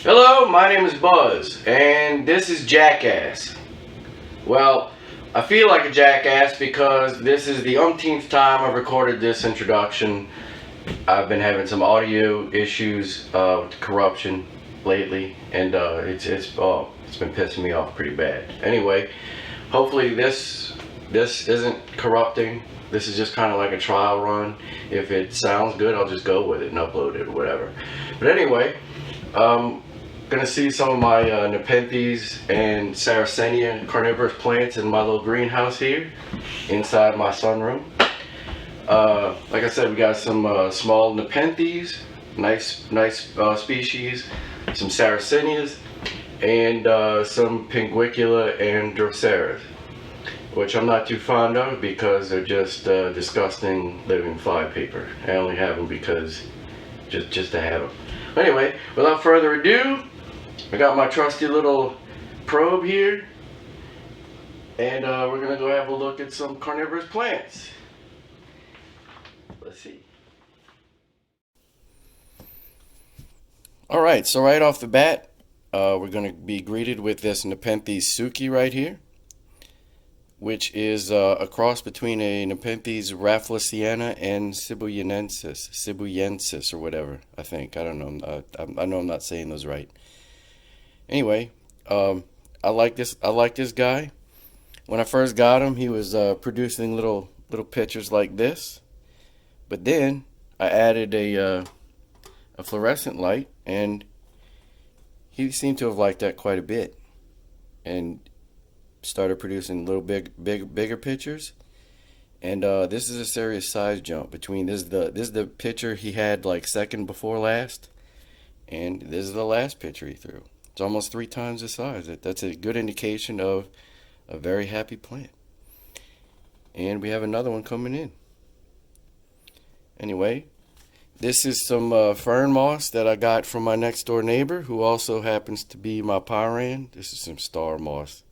Hello, my name is Buzz, and this is Jackass. Well, I feel like a jackass because this is the umpteenth time I've recorded this introduction. I've been having some audio issues with corruption lately, and it's been pissing me off pretty bad. Anyway, hopefully this isn't corrupting. This is just kind of like a trial run. If it sounds good, I'll just go with it and upload it or whatever. But anyway, gonna see some of my Nepenthes and Sarracenia carnivorous plants in my little greenhouse here inside my sunroom. Like I said, we got some small Nepenthes, nice species, some Sarracenias, and some Pinguicula and Droseras, which I'm not too fond of because they're just disgusting living flypaper. I only have them because just to have them. Anyway, without further ado, I got my trusty little probe here, and we're gonna go have a look at some carnivorous plants. Let's see. Alright, so right off the bat, we're gonna be greeted with this Nepenthes suki right here, which is a cross between a Nepenthes rafflesiana and Sibuyensis or whatever, I think. I don't know. I know I'm not saying those right. Anyway, I like this guy. When I first got him, he was producing little pictures like this. But then I added a fluorescent light, and he seemed to have liked that quite a bit, and started producing bigger pictures. And this is a serious size jump between this is the picture he had like second before last, and this is the last picture he threw. It's almost 3 times the size. That's a good indication of a very happy plant. And we have another one coming in. Anyway, this is some fern moss that I got from my next door neighbor, who also happens to be my pyran. This is some star moss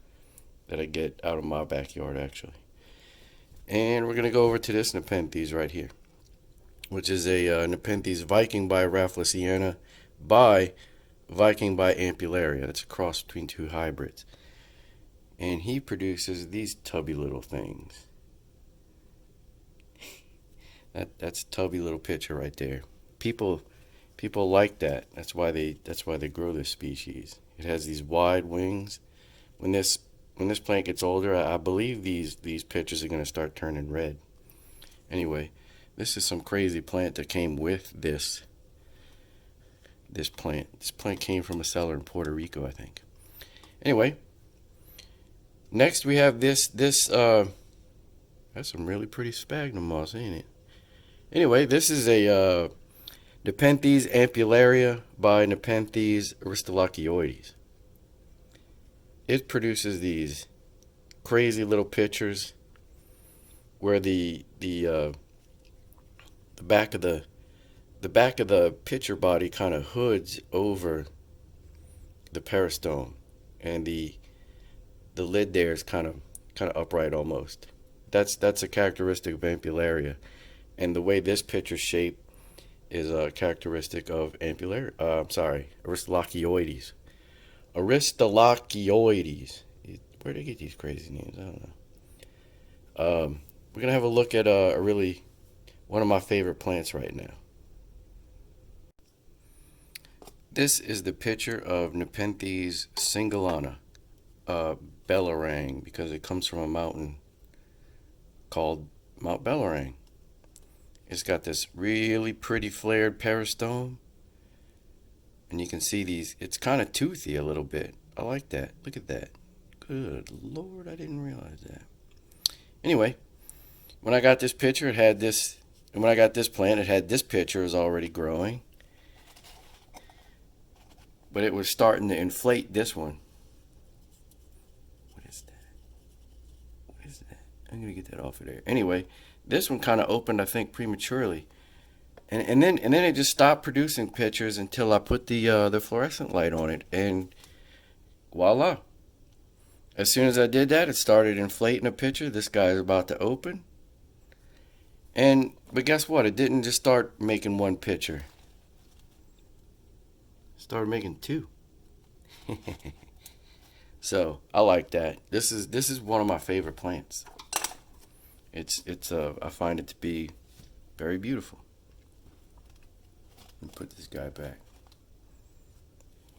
that I get out of my backyard, actually. And we're going to go over to this Nepenthes right here, which is a Nepenthes Viking by Rafflesiana by Viking by Ampullaria. That's a cross between 2 hybrids. And he produces these tubby little things. That's a tubby little picture right there. People like that. That's why they grow this species. It has these wide wings. When this plant gets older, I believe these pictures are going to start turning red. Anyway, this is some crazy plant that came with this plant. This plant came from a seller in Puerto Rico, I think. Anyway, next we have this that's some really pretty sphagnum moss, ain't it? Anyway, this is a Nepenthes ampullaria by Nepenthes aristolachioides. It produces these crazy little pictures where the back of the picture body kind of hoods over the peristome, and the lid there is kind of upright almost. That's a characteristic of ampullaria, and the way this picture's shaped is a characteristic of aristolachioides. Aristolachioides. Where do they get these crazy names? I don't know. We're gonna have a look at one of my favorite plants right now. This is the picture of Nepenthes singulana, Bellarang, because it comes from a mountain called Mount Bellarang. It's got this really pretty flared peristome, and you can see these. It's kind of toothy a little bit. I like that. Look at that. Good Lord, I didn't realize that. Anyway, when I got this picture, it had this. And when I got this plant, it had this picture was already growing, but it was starting to inflate this one. What is that? What is that? I'm gonna get that off of there. Anyway, this one kind of opened, I think, prematurely, and then it just stopped producing pictures until I put the fluorescent light on it, and voila! As soon as I did that, it started inflating a picture. This guy's about to open, but guess what? It didn't just start making one picture. It started making 2. So I like that. This is one of my favorite plants. I find it to be very beautiful. Let me put this guy back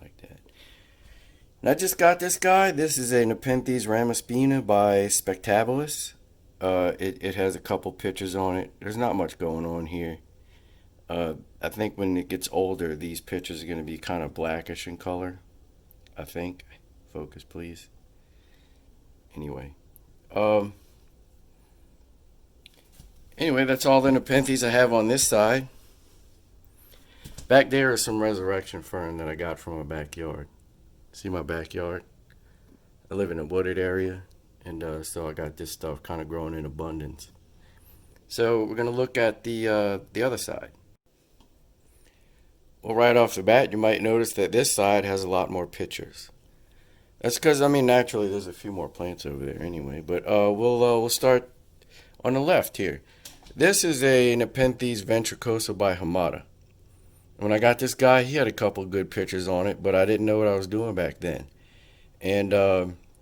like that. And I just got this guy. This is a Nepenthes ramaspina by Spectabilis. It has a couple pictures on it. There's not much going on here. I think when it gets older, these pictures are going to be kind of blackish in color. I think. Focus, please. Anyway. Anyway, that's all the Nepenthes I have on this side. Back there is some resurrection fern that I got from my backyard. See my backyard? I live in a wooded area, and so I got this stuff kind of growing in abundance. So we're going to look at the other side. Well, right off the bat, you might notice that this side has a lot more pictures. That's because, I mean, naturally there's a few more plants over there anyway. But we'll start on the left here. This is a Nepenthes ventricosa by Hamada. When I got this guy, he had a couple good pictures on it, but I didn't know what I was doing back then. And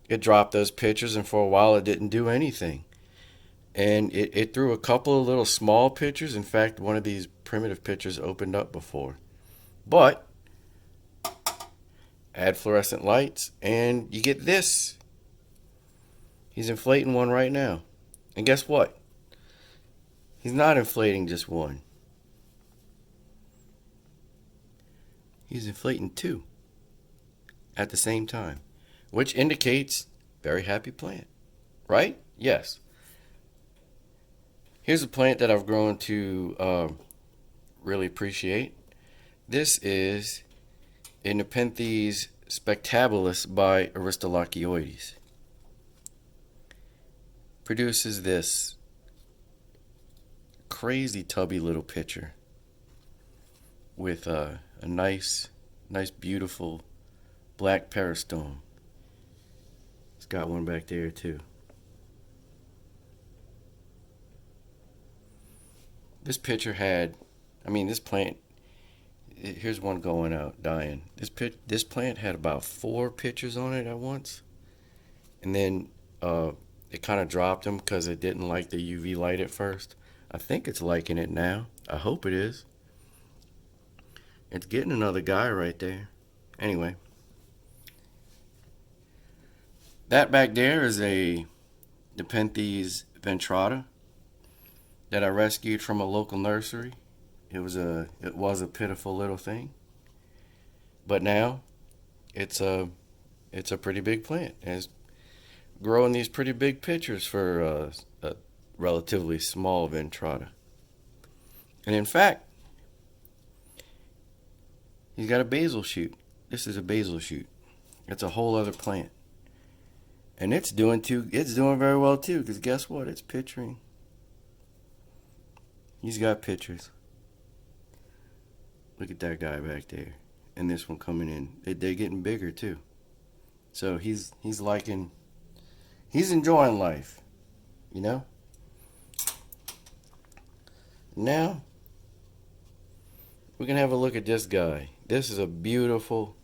it dropped those pictures, and for a while it didn't do anything. And it threw a couple of little small pictures. In fact, one of these primitive pictures opened up before. But add fluorescent lights, and you get this. He's inflating one right now. And guess what? He's not inflating just one. He's inflating two at the same time, which indicates very happy plant, right? Yes. Here's a plant that I've grown to really appreciate. This is a Nepenthes spectabilis by Aristolachioides. Produces this crazy tubby little pitcher with a nice beautiful black peristome. It's got one back there too. This pitcher had, this plant, here's one going out, dying. This plant had about 4 pitchers on it at once. And then it kind of dropped them because it didn't like the UV light at first. I think it's liking it now. I hope it is. It's getting another guy right there. Anyway. That back there is a Nepenthes ventrata that I rescued from a local nursery. It was a pitiful little thing. But now it's a pretty big plant. It's growing these pretty big pitchers for a relatively small ventrata. And in fact, he's got a basil shoot. This is a basil shoot. It's a whole other plant. And it's doing very well too, because guess what? It's pitchering. He's got pitchers. Look at that guy back there. And this one coming in. They're getting bigger too. So he's enjoying life. You know? Now, we're going to have a look at this guy. This is a beautiful,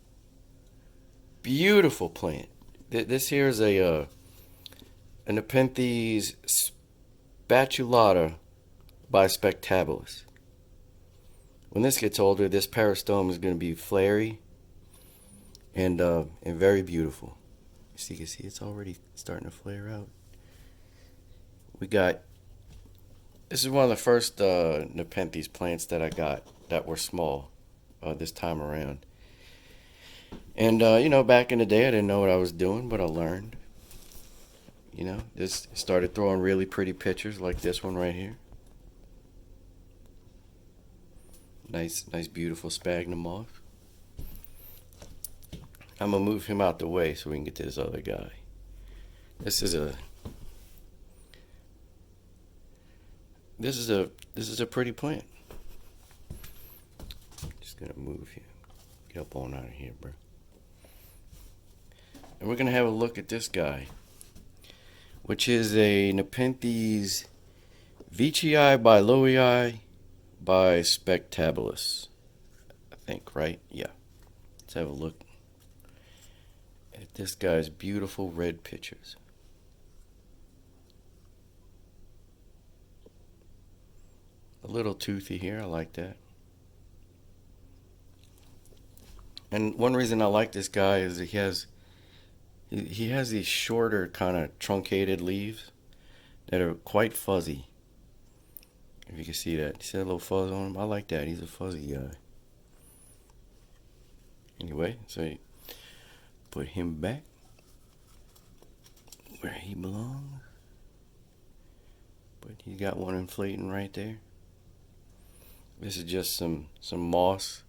beautiful plant. This here is a Nepenthes spatulata by Spectabilis. When this gets older, this peristome is going to be flary and very beautiful. So you can see it's already starting to flare out. This is one of the first Nepenthes plants that I got that were small this time around. And, back in the day, I didn't know what I was doing, but I learned. This started throwing really pretty pictures like this one right here. Nice, beautiful sphagnum moth. I'm going to move him out the way so we can get to this other guy. This is a pretty plant. Just going to move you. Get up on out of here, bro. And we're going to have a look at this guy, which is a Nepenthes Veitchii by Loei by Spectabilis. I think, right? Yeah. Let's have a look. at this guy's beautiful red pictures. A little toothy here, I like that. And one reason I like this guy is he has these shorter kind of truncated leaves that are quite fuzzy. If you can see that. See that little fuzz on him? I like that. He's a fuzzy guy. Anyway, so you put him back where he belongs. But he's got one inflating right there. This is just some moss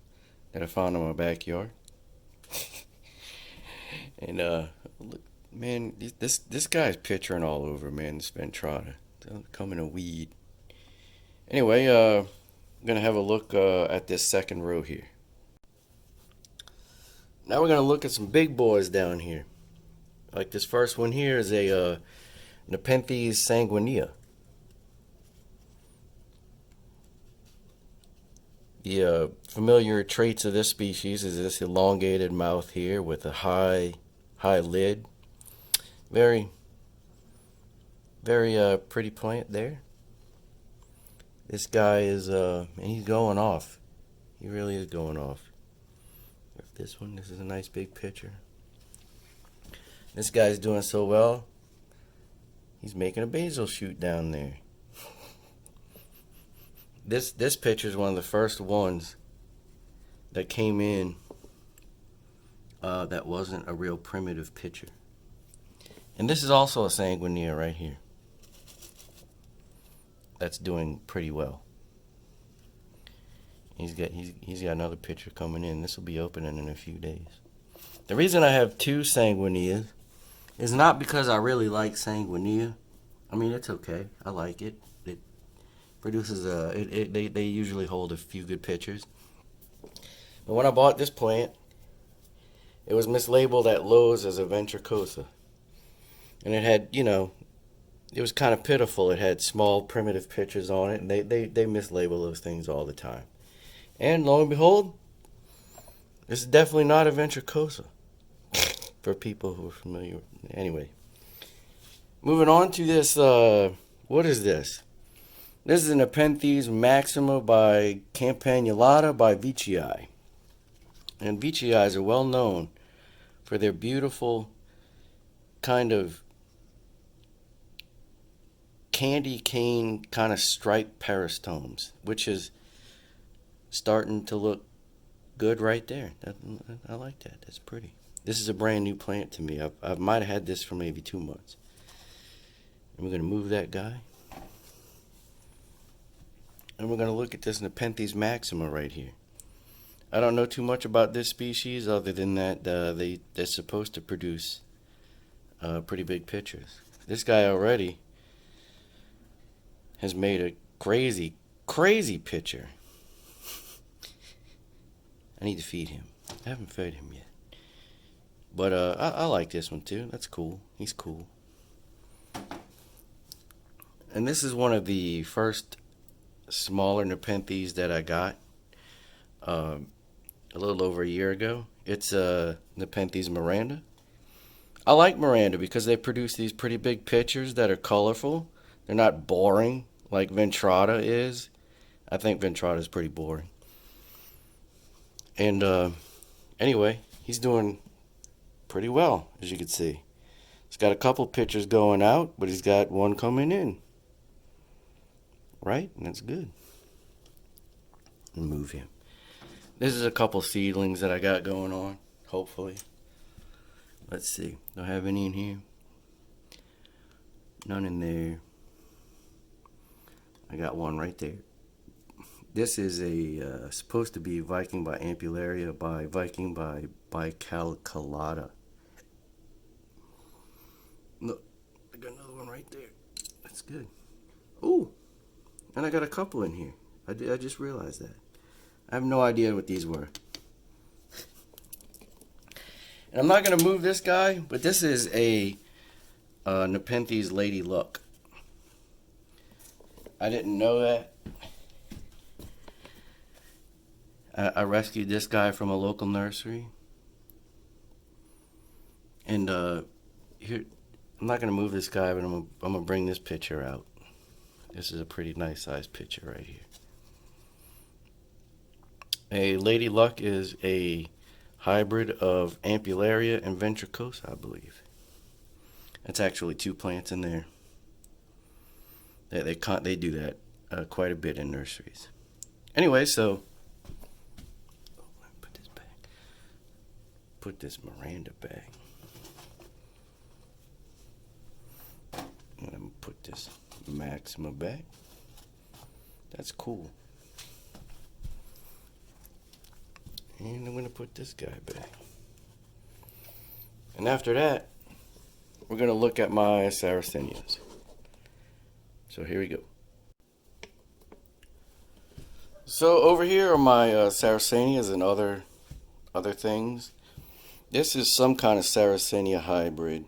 that I found in my backyard. And look, man, this guy's picturing all over, man. This Ventrata, coming a weed. Anyway, I'm gonna have a look at this second row here. Now we're gonna look at some big boys down here. Like this first one here is a Nepenthes sanguinea. The familiar traits of this species is this elongated mouth here with a high lid. Very pretty plant there. This guy is he's going off. He really is going off. This is a nice big picture. This guy's doing so well. He's making a basil shoot down there. This picture is one of the first ones that came in that wasn't a real primitive picture. And this is also a sanguinea right here. That's doing pretty well. He's got another picture coming in. This will be opening in a few days. The reason I have two sanguineas is not because I really like sanguinea. I mean, it's okay. I like it. It produces they usually hold a few good pictures. But when I bought this plant, it was mislabeled at Lowe's as a ventricosa. And it had, it was kind of pitiful. It had small primitive pictures on it, and they mislabel those things all the time. And lo and behold, this is definitely not a ventricosa for people who are familiar. Anyway, moving on to this, what is this? This is an Nepenthes maxima by campanulata by Veitchii. And Veitchii are well known for their beautiful kind of candy cane kind of striped peristomes, which is starting to look good right there. I like that. That's pretty. This is a brand new plant to me. I might have had this for maybe 2 months. And we're going to move that guy. And we're going to look at this Nepenthes maxima right here. I don't know too much about this species other than that they're supposed to produce pretty big pictures. This guy already has made a crazy picture. I need to feed him. I haven't fed him yet. But I like this one too. That's cool. He's cool. And this is one of the first smaller Nepenthes that I got a little over a year ago. It's Nepenthes Miranda. I like Miranda because they produce these pretty big pictures that are colorful. They're not boring like Ventrata is. I think Ventrata is pretty boring. And anyway, he's doing pretty well, as you can see. He's got a couple pictures going out, but he's got one coming in. Right? And that's good. And move him. This is a couple seedlings that I got going on, hopefully. Let's see. Do I have any in here? None in there. I got one right there. This is a supposed to be Viking by Ampullaria by Viking by Bicalculata. Look, I got another one right there. That's good. Ooh, and I got a couple in here. I just realized that. I have no idea what these were. And I'm not going to move this guy, but this is a Nepenthes Lady Luck. I didn't know that. I rescued this guy from a local nursery. And here, I'm not gonna move this guy, but I'm gonna bring this picture out. This is a pretty nice sized picture right here. A Lady Luck is a hybrid of Ampullaria and Ventricosa, I believe. That's actually two plants in there. They do that quite a bit in nurseries. Anyway, so put this back. Put this Miranda back. And I'm gonna put this Maxima back. That's cool. And I'm gonna put this guy back. And after that, we're gonna look at my Sarracenias. So here we go. So over here are my Sarracenias and other things. This is some kind of Sarracenia hybrid.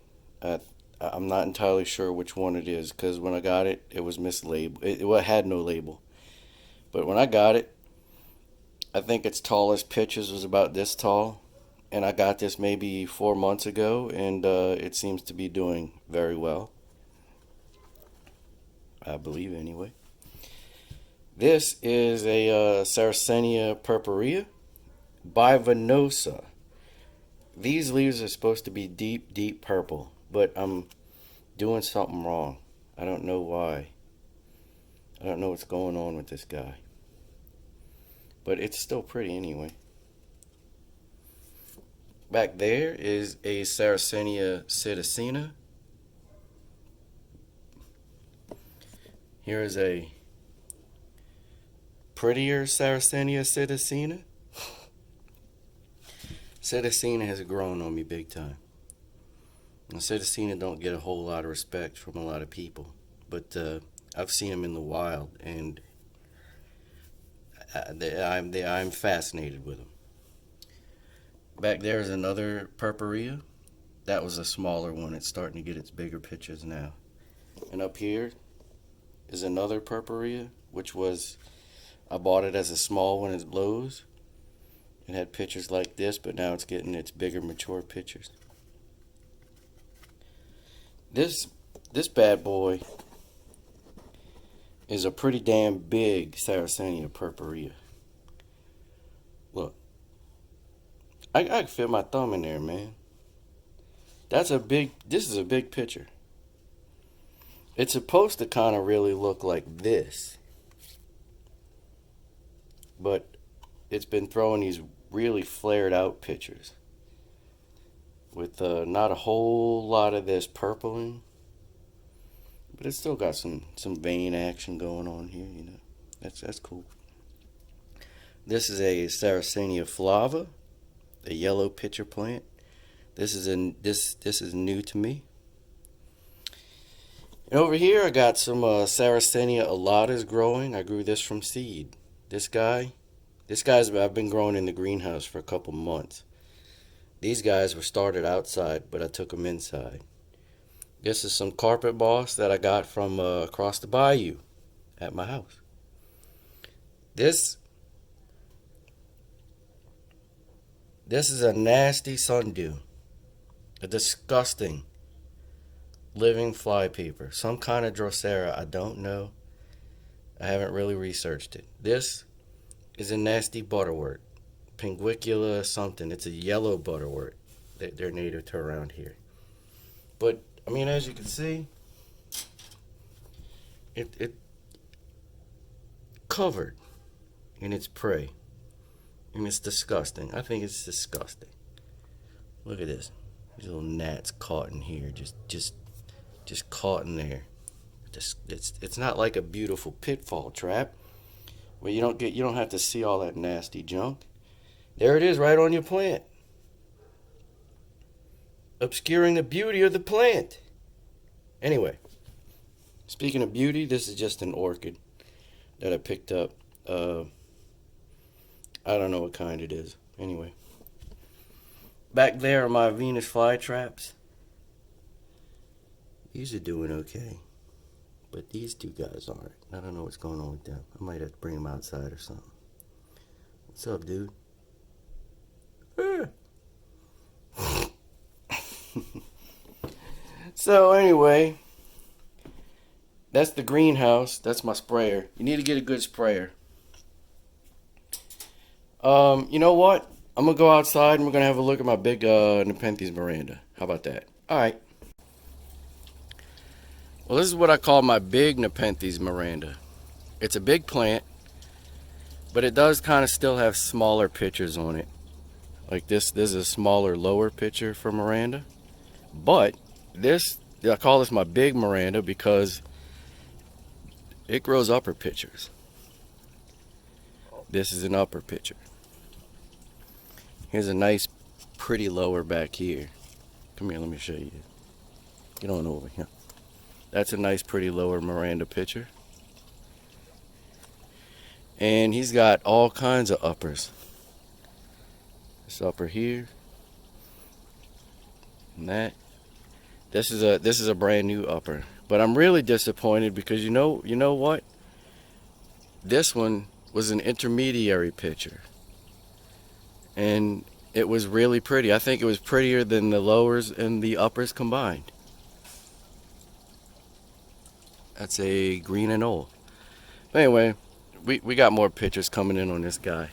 I'm not entirely sure which one it is, because when I got it, it was mislabeled. It had no label. But when I got it, I think its tallest pitches was about this tall. And I got this maybe 4 months ago, and it seems to be doing very well. I believe, anyway. This is a Sarracenia purpurea bivenosa. These leaves are supposed to be deep, deep purple, but I'm doing something wrong. I don't know why. I don't know what's going on with this guy. But it's still pretty anyway. Back there is a Sarracenia psittacina. Here is a prettier Sarracenia psittacina. Psittacina has grown on me big time. And Psittacina don't get a whole lot of respect from a lot of people, but I've seen them in the wild, and I'm fascinated with them. Back there is another purpurea. That was a smaller one. It's starting to get its bigger pitches now. And up here is another purpurea, which was, I bought it as a small one at Lowe's. It had pitchers like this, but now it's getting its bigger, mature pitchers. This bad boy is a pretty damn big Sarracenia purpurea. Look, I can fit my thumb in there, man. This is a big picture. It's supposed to kind of really look like this, but it's been throwing these really flared out pictures with not a whole lot of this purpling, but it's still got some vein action going on here, you know. That's cool. This is a Sarracenia flava, a yellow pitcher plant. This is new to me. And over here I got some Sarracenia alatas growing. I grew this from seed. This guy's I've been growing in the greenhouse for a couple months. These guys were started outside, but I took them inside. This is some carpet moss that I got from across the bayou at my house. This is a nasty sundew, a disgusting living flypaper, some kind of Drosera, I don't know. I haven't really researched it. This is a nasty butterwort, Pinguicula something. It's a yellow butterwort. They're native to around here. But I mean, as you can see, it covered in its prey, and it's disgusting. I think it's disgusting. Look at this. These little gnats caught in here, just caught in there. It's not like a beautiful pitfall trap where you don't have to see all that nasty junk. There it is, right on your plant, obscuring the beauty of the plant. Anyway, speaking of beauty, this is just an orchid that I picked up. I don't know what kind it is. Anyway, back there are my Venus flytraps. These are doing okay, but these two guys aren't. I don't know what's going on with them. I might have to bring them outside or something. What's up, dude? So anyway, that's the greenhouse. That's my sprayer. You need to get a good sprayer. You know what? I'm gonna go outside and we're gonna have a look at my big Nepenthes Miranda. How about that? All right. Well, this is what I call my big Nepenthes Miranda. It's a big plant, but it does kind of still have smaller pitchers on it. Like this is a smaller, lower pitcher for Miranda. But I call this my big Miranda because it grows upper pitchers. This is an upper pitcher. Here's a nice, pretty lower back here. Come here, let me show you. Get on over here. That's a nice, pretty lower Miranda pitcher. And he's got all kinds of uppers. This upper here. And that. This is a brand new upper. But I'm really disappointed because you know what? This one was an intermediary pitcher. And it was really pretty. I think it was prettier than the lowers and the uppers combined. That's a green and old. But anyway, we got more pictures coming in on this guy.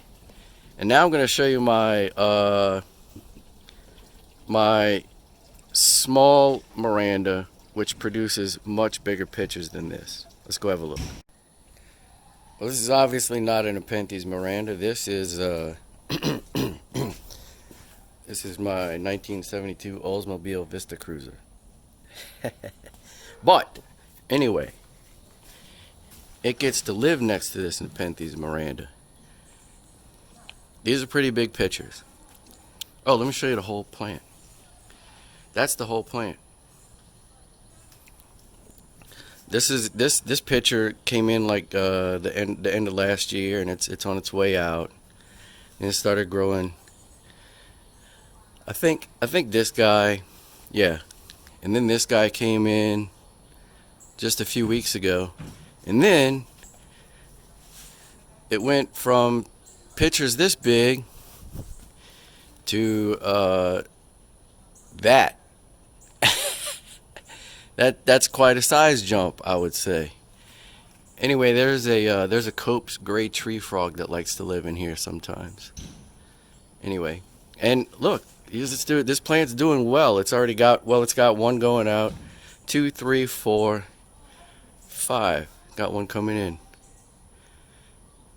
And now I'm going to show you my my small Miranda, which produces much bigger pitchers than this. Let's go have a look. Well, this is obviously not a Nepenthes Miranda. This is this is my 1972 Oldsmobile Vista Cruiser. But anyway, it gets to live next to this Nepenthes Miranda. These are pretty big pitchers. Oh, let me show you the whole plant. That's the whole plant. This picture came in like the end of last year, and it's on its way out, and it started growing. I think this guy, yeah, and then this guy came in just a few weeks ago, and then it went from pictures this big to that. That's quite a size jump, I would say. Anyway, there's a Cope's gray tree frog that likes to live in here sometimes. Anyway, and look, this plant's doing well. It's got one going out, 2, 3, 4, 5. Got one coming in.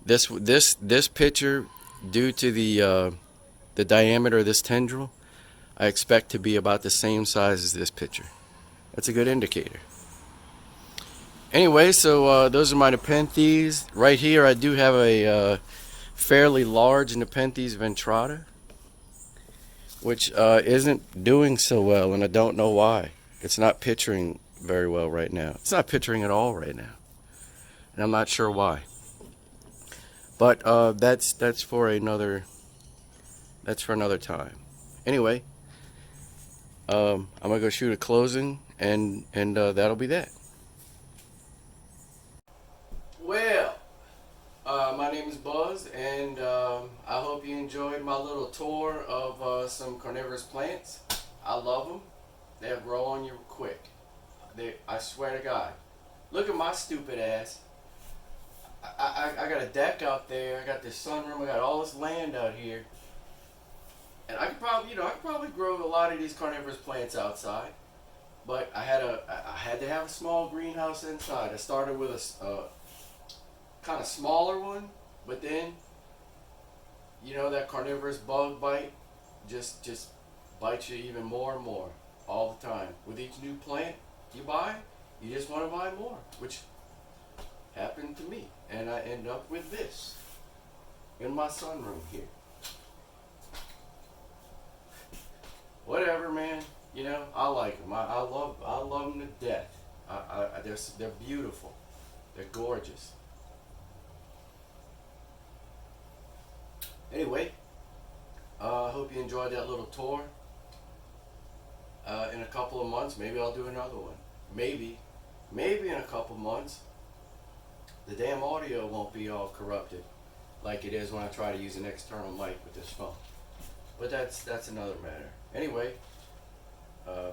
This picture, due to the diameter of this tendril, I expect to be about the same size as this picture. That's a good indicator. Anyway, so those are my Nepenthes. Right here I do have a fairly large Nepenthes ventrata, which isn't doing so well, and I don't know why. It's not pitching very well right now. It's not pitching at all right now, and I'm not sure why. But that's for another time. Anyway, I'm gonna go shoot a closing, and that'll be that. Well, my name is Buzz, and I hope you enjoyed my little tour of some carnivorous plants. I love them. They'll grow on you quick. I swear to God. Look at my stupid ass. I got a deck out there. I got this sunroom. I got all this land out here. And I could probably grow a lot of these carnivorous plants outside. But I had to have a small greenhouse inside. I started with a kind of smaller one, but then that carnivorous bug bite just bites you even more and more all the time. With each new plant you buy, you just want to buy more, which happened to me, and I end up with this in my sunroom here. Whatever, man. I like them. I love them to death. They're beautiful. They're gorgeous. Anyway, I hope you enjoyed that little tour. In a couple of months, maybe I'll do another one. Maybe in a couple of months, the damn audio won't be all corrupted like it is when I try to use an external mic with this phone. But that's another matter. Anyway, Uh,